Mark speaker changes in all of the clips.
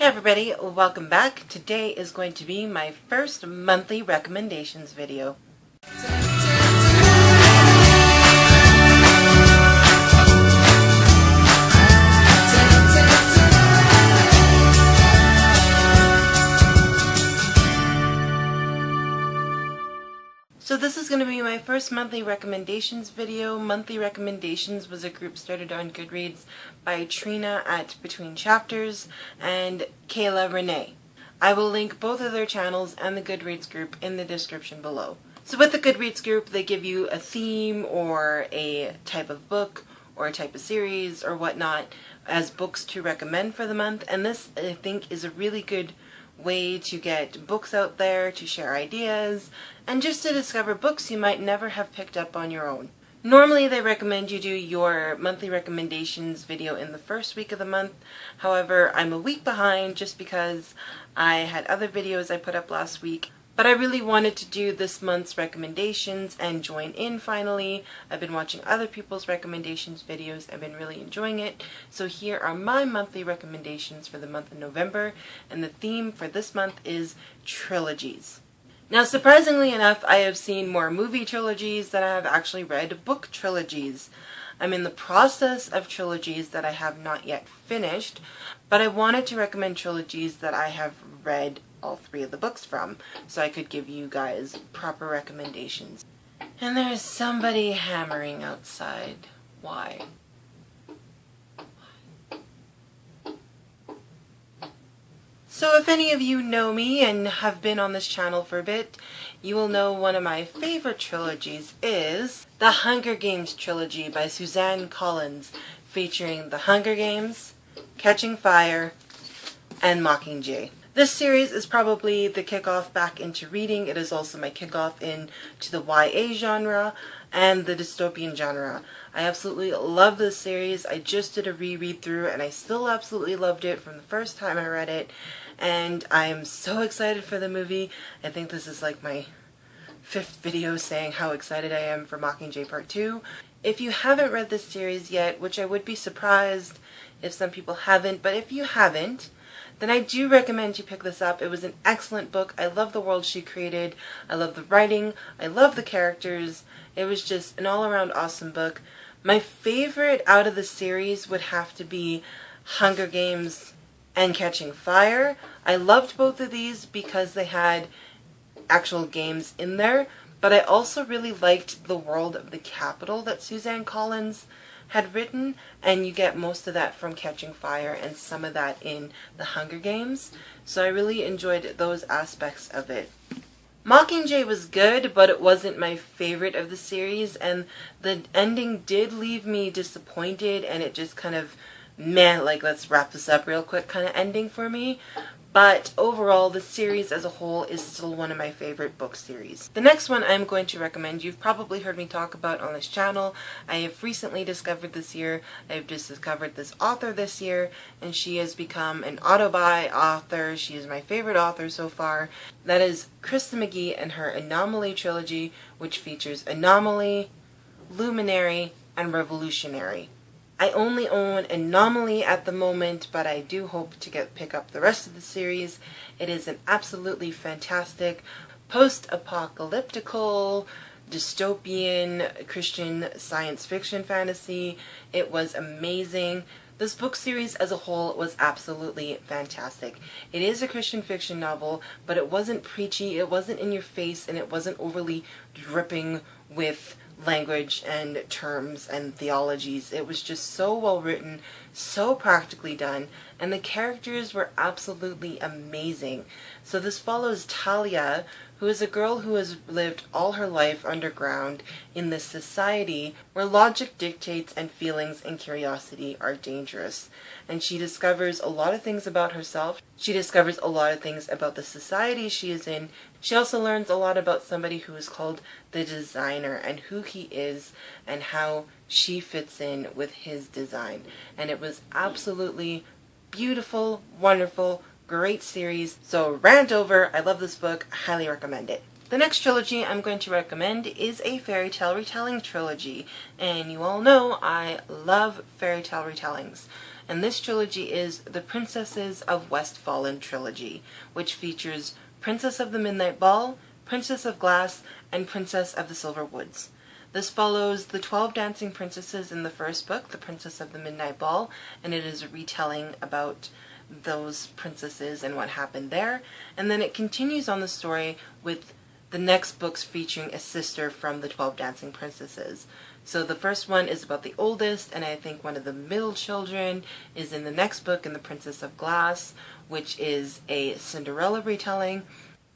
Speaker 1: Hey everybody, welcome back. Today is going to be my first monthly recommendations video. So this is going to be my first monthly recommendations video. Monthly Recommendations was a group started on Goodreads by Trina at Between Chapters and Kayla Renee. I will link both of their channels and the Goodreads group in the description below. So with the Goodreads group, they give you a theme or a type of book or a type of series or whatnot as books to recommend for the month, and this I think is a really good way to get books out there, to share ideas, and just to discover books you might never have picked up on your own. Normally they recommend you do your monthly recommendations video in the first week of the month. However, I'm a week behind just because I had other videos I put up last week. But I really wanted to do this month's recommendations and join in finally. I've been watching other people's recommendations videos. I've been really enjoying it. So here are my monthly recommendations for the month of November. And the theme for this month is trilogies. Now, surprisingly enough, I have seen more movie trilogies than I have actually read book trilogies. I'm in the process of trilogies that I have not yet finished, but I wanted to recommend trilogies that I have read all three of the books from, so I could give you guys proper recommendations. And there's somebody hammering outside. Why? So if any of you know me and have been on this channel for a bit, you will know one of my favorite trilogies is the Hunger Games trilogy by Suzanne Collins, featuring The Hunger Games, Catching Fire, and Mockingjay. This series is probably the kickoff back into reading. It is also my kickoff into the YA genre and the dystopian genre. I absolutely love this series. I just did a reread through and I still absolutely loved it from the first time I read it. And I'm so excited for the movie. I think this is like my 5th video saying how excited I am for Mockingjay Part 2. If you haven't read this series yet, which I would be surprised if some people haven't, but if you haven't, then I do recommend you pick this up. It was an excellent book. I love the world she created. I love the writing. I love the characters. It was just an all-around awesome book. My favorite out of the series would have to be Hunger Games and Catching Fire. I loved both of these because they had actual games in there, but I also really liked the world of the capital that Suzanne Collins had written, and you get most of that from Catching Fire and some of that in The Hunger Games. So I really enjoyed those aspects of it. Mockingjay was good, but it wasn't my favorite of the series, and the ending did leave me disappointed, and it just kind of, like let's wrap this up real quick kind of ending for me. But overall, the series as a whole is still one of my favorite book series. The next one I'm going to recommend, you've probably heard me talk about on this channel. I have recently discovered this year, I've just discovered this author this year, and she has become an auto-buy author. She is my favorite author so far. That is Krista McGee and her Anomaly trilogy, which features Anomaly, Luminary, and Revolutionary. I only own Anomaly at the moment, but I do hope to pick up the rest of the series. It is an absolutely fantastic post-apocalyptical, dystopian, Christian science fiction fantasy. It was amazing. This book series as a whole was absolutely fantastic. It is a Christian fiction novel, but it wasn't preachy, it wasn't in your face, and it wasn't overly dripping with language and terms and theologies. It was just so well written, so practically done, and the characters were absolutely amazing. So this follows Talia, who is a girl who has lived all her life underground in this society where logic dictates and feelings and curiosity are dangerous. And she discovers a lot of things about herself. She discovers a lot of things about the society she is in. She also learns a lot about somebody who is called the designer and who he is and how she fits in with his design. And it was absolutely beautiful, wonderful, great series. So rant over. I love this book. I highly recommend it. The next trilogy I'm going to recommend is a fairy tale retelling trilogy. And you all know I love fairy tale retellings. and this trilogy is the Princesses of Westfalin trilogy, which features Princess of the Midnight Ball, Princess of Glass, and Princess of the Silver Woods. This follows the 12 dancing princesses in the first book, The Princess of the Midnight Ball, and it is a retelling about those princesses and what happened there. And then it continues on the story with the next books featuring a sister from the 12 dancing princesses. So the first one is about the oldest, and I think one of the middle children is in the next book, in The Princess of Glass, which is a Cinderella retelling.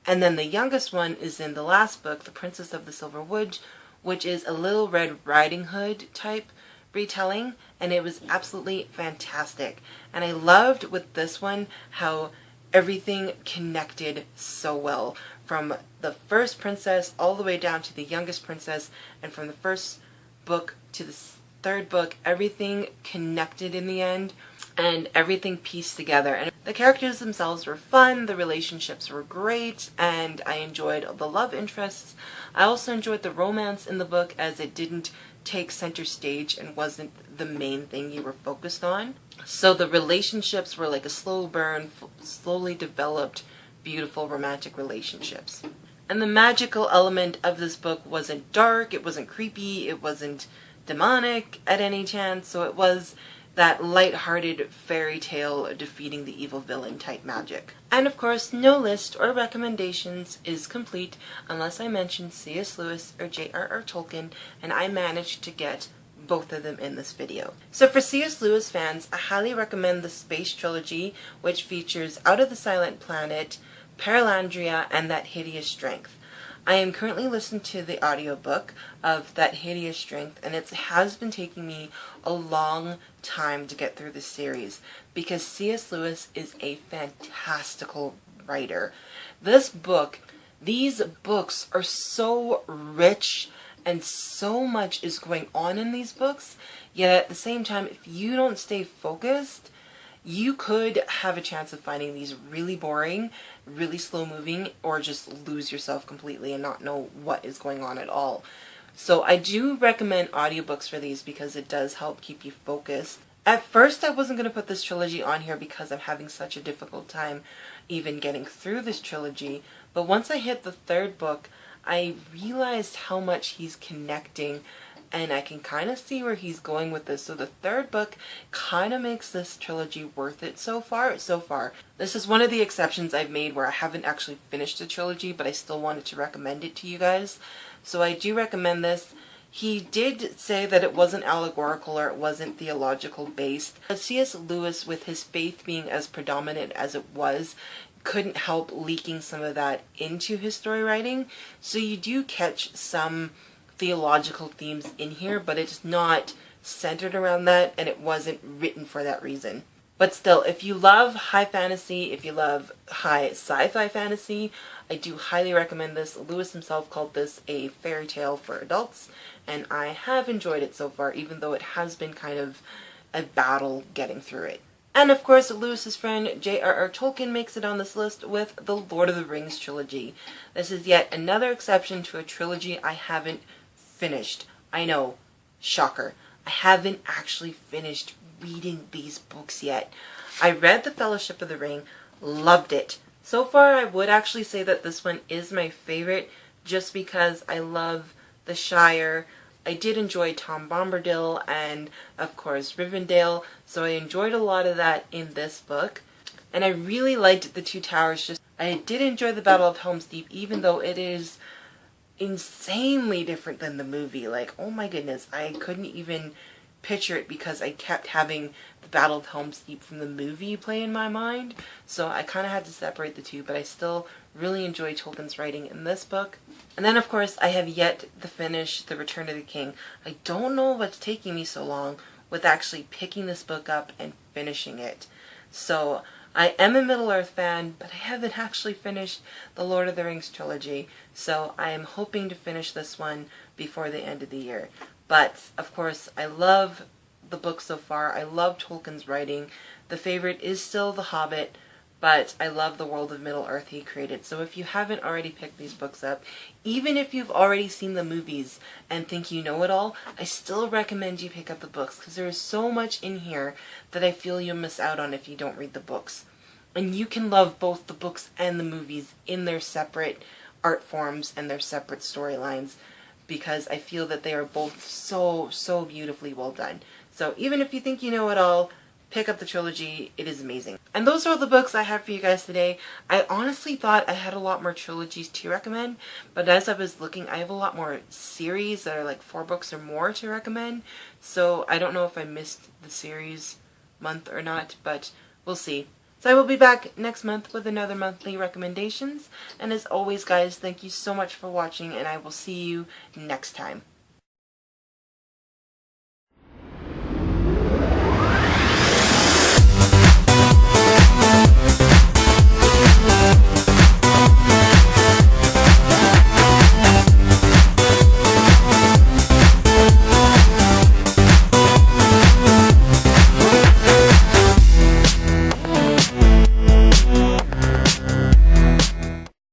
Speaker 1: And then the youngest one is in the last book, The Princess of the Silver Woods, which is a Little Red Riding Hood type retelling, and it was absolutely fantastic. And I loved with this one how everything connected so well, from the first princess all the way down to the youngest princess, and from the first book to the third book, everything connected in the end, and everything pieced together. And the characters themselves were fun, the relationships were great, and I enjoyed the love interests. I also enjoyed the romance in the book, as it didn't take center stage and wasn't the main thing you were focused on. So the relationships were like a slow burn, slowly developed, beautiful romantic relationships. And the magical element of this book wasn't dark, it wasn't creepy, it wasn't demonic at any chance, so it was that light-hearted fairy tale defeating the evil villain type magic. And of course, no list or recommendations is complete unless I mention C.S. Lewis or J.R.R. Tolkien, and I managed to get both of them in this video. So for C.S. Lewis fans, I highly recommend the Space Trilogy, which features Out of the Silent Planet, Perelandria, and That Hideous Strength. I am currently listening to the audiobook of That Hideous Strength, and it has been taking me a long time to get through this series because C.S. Lewis is a fantastical writer. These books are so rich and so much is going on in these books, yet at the same time, if you don't stay focused, you could have a chance of finding these really boring, really slow moving, or just lose yourself completely and not know what is going on at all. So I do recommend audiobooks for these because it does help keep you focused. At first I wasn't going to put this trilogy on here because I'm having such a difficult time even getting through this trilogy, but once I hit the third book, I realized how much he's connecting, and I can kind of see where he's going with this. So the third book kind of makes this trilogy worth it so far. This is one of the exceptions I've made where I haven't actually finished the trilogy, but I still wanted to recommend it to you guys. So I do recommend this. He did say that it wasn't allegorical or it wasn't theological based. But C.S. Lewis, with his faith being as predominant as it was, couldn't help leaking some of that into his story writing. So you do catch some theological themes in here, but it's not centered around that, and it wasn't written for that reason. But still, if you love high fantasy, if you love high sci-fi fantasy, I do highly recommend this. Lewis himself called this a fairy tale for adults, and I have enjoyed it so far, even though it has been kind of a battle getting through it. And of course, Lewis's friend J.R.R. Tolkien makes it on this list with the Lord of the Rings trilogy. This is yet another exception to a trilogy I haven't finished. I know, shocker. I haven't actually finished reading these books yet. I read The Fellowship of the Ring, loved it. So far, I would actually say that this one is my favorite just because I love the Shire. I did enjoy Tom Bombadil and, of course, Rivendell, so I enjoyed a lot of that in this book. And I really liked The Two Towers. I did enjoy the Battle of Helm's Deep, even though it is insanely different than the movie. Like, oh my goodness, I couldn't even picture it because I kept having the Battle of Helm's Deep from the movie play in my mind. So I kind of had to separate the two, but I still really enjoy Tolkien's writing in this book. And then, of course, I have yet to finish The Return of the King. I don't know what's taking me so long with actually picking this book up and finishing it. So I am a Middle-earth fan, but I haven't actually finished the Lord of the Rings trilogy. So I am hoping to finish this one before the end of the year. But, of course, I love the book so far. I love Tolkien's writing. The favorite is still The Hobbit, but I love the world of Middle-earth he created. So if you haven't already picked these books up, even if you've already seen the movies and think you know it all, I still recommend you pick up the books, because there is so much in here that I feel you'll miss out on if you don't read the books. And you can love both the books and the movies in their separate art forms and their separate storylines, because I feel that they are both so, so beautifully well done. So even if you think you know it all, pick up the trilogy. It is amazing. And those are all the books I have for you guys today. I honestly thought I had a lot more trilogies to recommend, but as I was looking, I have a lot more series that are like 4 books or more to recommend. So I don't know if I missed the series month or not, but we'll see. So I will be back next month with another monthly recommendations. And as always, guys, thank you so much for watching, and I will see you next time.